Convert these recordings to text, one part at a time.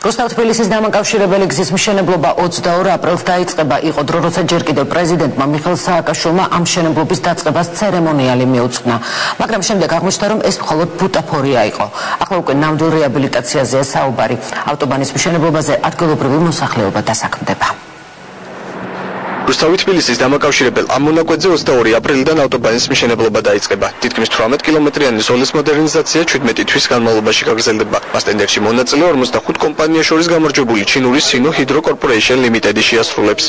რუსთავთ-თბილისის დამაკავშირებელი გზის მშენებლობა 22 აპრილს დაიწყება. იყო დრო, როცა ჯერ კიდევ პრეზიდენტმა მიხეილ სააკაშვილმა ამ მშენებლობის დაწყებას ცერემონიალი მიუძღვნა. მაგრამ შემდეგ აღმოჩნდა, რომ ეს მხოლოდ ბუტაფორია იყო. ახლა უკვე ნამდვილ რეაბილიტაციაზეა საუბარი. ავტობანის მშენებლობაზე ადგილობრივი მოსახლეობა დასაქმდება. რუსთავთ-თბილისის დამაკავშირებელ ამ მონაკვეთზე 22 აპრილიდან ავტობანის მშენებლობა დაიწყება. თითქმის 18 კილომეტრიანი ზოლის მოდერნიზაცია 17 თვის განმავლობაში გაგრძელდება. მას ტენდერში მონაწილე 45 კომპანია შორის გამარჯვებული ჩინური Sino Hydro Corporation Limited შეასრულებს.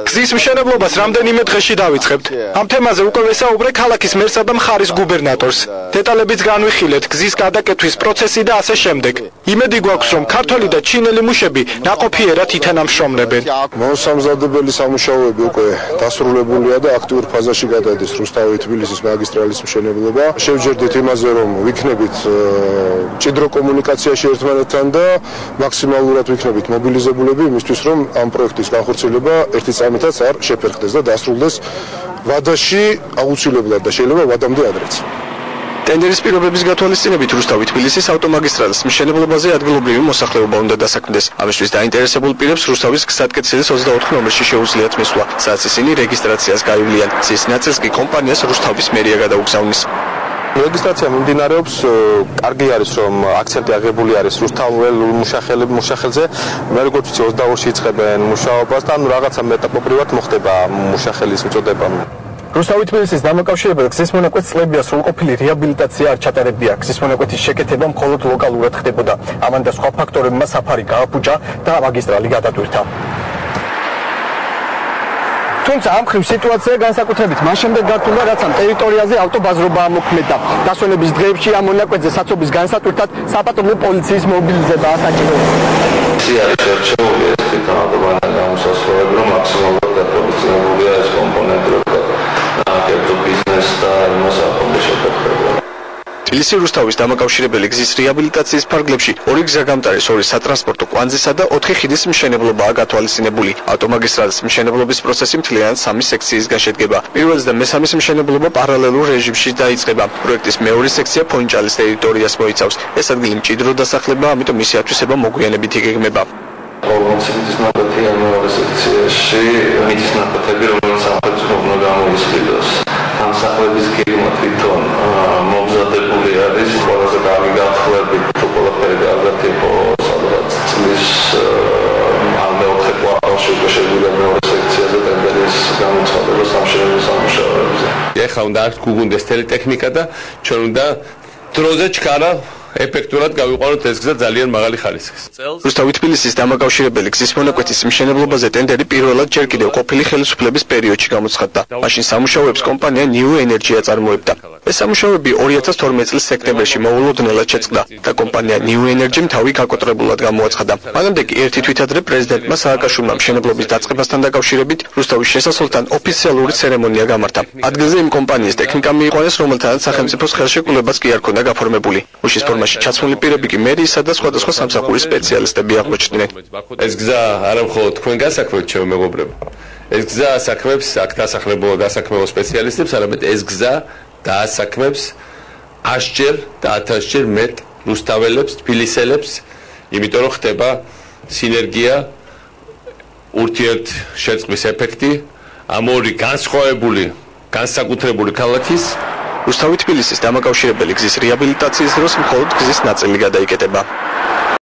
გზის მშენებლობას რამდენიმე დღეში დავიწყებთ. ამ თემაზე უკვე ვესაუბრე ქალაქის მერსა და მხარის გუბერნატორს. დეტალებიც განვიხილეთ, გზის გადაკეთის პროცესი და ასე შემდეგ. იმედი გვაქვს, რომ ქართველი და ჩინელი მუშები ნაყოფიერად ითანამშრომლებენ. მოსამზადებელი სამუშაოები უკვე დასრულებულია და აქტიურ ფაზაში გადადის რუსთავთ-თბილისის მაგისტრალის მშენებლობა. შევჯერდით იმაზე, რომ ვიქნებით მჭიდრო კომუნიკაციაში ერთმანეთთან და მაქსიმალურად ვიქნებით მობილიზებულები იმისთვის, რომ ამ პროექტის განხორციელება ერთი წამითაც არ შეფერხდეს და დასრულდეს ვადაში აუცილებლად და შეიძლება ვადამდე ადრეც. ტენდერის პირობების გათვალისწინებით რუსთავთ-თბილისის ავტომაგისტრალის მშენებლობაზე ადგილობრივი მოსახლეობა უნდა დასაქმდეს. ამისთვის დაინტერესებულ პირებს რუსთავის გზატკეცილის 24 ნომერში შეუძლიათ მისვლა, სადაც ისინი რეგისტრაციას გაივლიან. ცის ნაწილს კი კომპანიას რუსთავის მერია გადაუგზავნის. რეგისტრაცია მიმდინარეობს, კარგი არის, რომ აქცენტი აღებული არის რუსთაველ მუშახელზე. მე როგორც ვიცი 22-ში იწყებენ მუშაობას და ანუ რაღაცა მეტაპობრივად მოხდება მუშახელის მიწოდება. რუსთავთ-თბილისის დამაკავშირებელი გზის მონაკვეთს წლებია სრულყოფილი რეაბილიტაცია არ ჩატარებია. გზის მონაკვეთის შეკეთება მხოლოდ ლოკალურად ხდებოდა. ამან და სხვა ფაქტორებმა საფარი გააფუჭა და მაგისტრალი გადატვირთა. თუმცა ამ ხრივ სიტუაცია განსაკუთრებით მას შემდეგ გართულდა, რაც ამ ტერიტორიაზე ავტობაზრობა ამოქმედდა. დასვენების დღეებში ამ მონაკვეთზე საცობის განსატვირთად საპატრულო პოლიციის მობილიზებაა საჭირო. არის არჩეული ეს ავტობანის გამოსასვლელები, რომ მაქსიმალურად დაპროფიცირებულია ეს კომპონენტი, რომ კერძო ბიზნეს და იმას აფონდეშებდება. თბილისი რუსთავის დამაკავშირებელი გზის რეაბილიტაციის ფარგლებში 2 გზაგამტარის, 2 სატრანსპორტო კვანძისა და 4 ხიდის მშენებლობაა გათვალისწინებული. ავტომაგისტრალის მშენებლობის პროცესი მთლიანად 3 სექციისგან შედგება. პირველი და მესამე მშენებლობა პარალელურ რეჟიმში დაიწყება. პროექტის მეორე სექცია ფონჭალის ტერიტორიას მოიცავს. ეს ადგილი მჭიდრო დასახლება, ამიტომ მისი ათვისება მოგვიანებით იგეგმება. მიწის ნაკვეთი მეორე სექციაში მიწის ნაკვეთები, რომელიც საფუძვლად უნდა გამოისყიდოს. ამსახლების გეგმა თვითონ მომზადებული არის, ყველაზე კარგი გათხოვებით თუ ყველაფერი კარგად იყო, სადღაც წლის მეოთხე კვარტალში უკვე შეგვიძლია მეორე სექციაზე ტენდერის გამოცხადება სამშენებლო სამუშაოებზე. ეხლა უნდა გუგუნდეს ტელეტექნიკა და ჩვენ უნდა დროზე ჩქარა ეფექტურად გავიყვანოთ ეს გზა ძალიან მაღალი ხარისხის. რუსთავთ-თბილისის დამაკავშირებელი გზის მონაკვეთის მშენებლობაზე ტენდერი პირველად ჯერ კიდევ ყოფილი ხელისუფლების პერიოდში გამოცხადდა. მაშინ სამუშაოებს კომპანია New Energy აწარმოებდა. ეს სამუშაოები 2012 წლის სექტემბერში მოულოდნელად შეწყდა და კომპანია New Energy-მ თავი გაკოტრებულად გამოაცხადა. მანამდე კი ერთი თვით ადრე პრეზიდენტმა სააკაშვილმა მშენებლობის დაწყებასთან დაკავშირებით რუსთავის შესასვლელთან ოფიციალური ცერემონია გამართა. ადგილზე იმ კომპანიის ტექნიკა მიიყვანეს, რომელთანაც სახელმწიფოს ხელშეკრულებაც კი არ ქონდა გაფორმებული. უშის ფორმაში ჩაცმული პირები კი მერიისა და სხვადასხვა სამსახურის სპეციალისტები აღმოჩნდნენ. ეს გზა არა მხოლოდ თქვენ გასაქმებთ, ჩემო მეგობრებო. ეს გზა ასაქმებს აქ დასაქმებულ სპეციალისტებს, არამედ ეს გზა დაასაქმებს 100-ჯერ და 1000-ჯერ მეტ რუსთაველებს, თბილისელებს, იმიტომ რომ ხდება სინერგია, ურთიერთშეწყვის ეფექტი ამ ორი განსხვავებული, განსაკუთრებული ქალაქის რუსთავთ-თბილისის დამაკავშირებელი გზის რეაბილიტაციის დროს მხოლოდ გზის ნაწილი გადაიკეტება.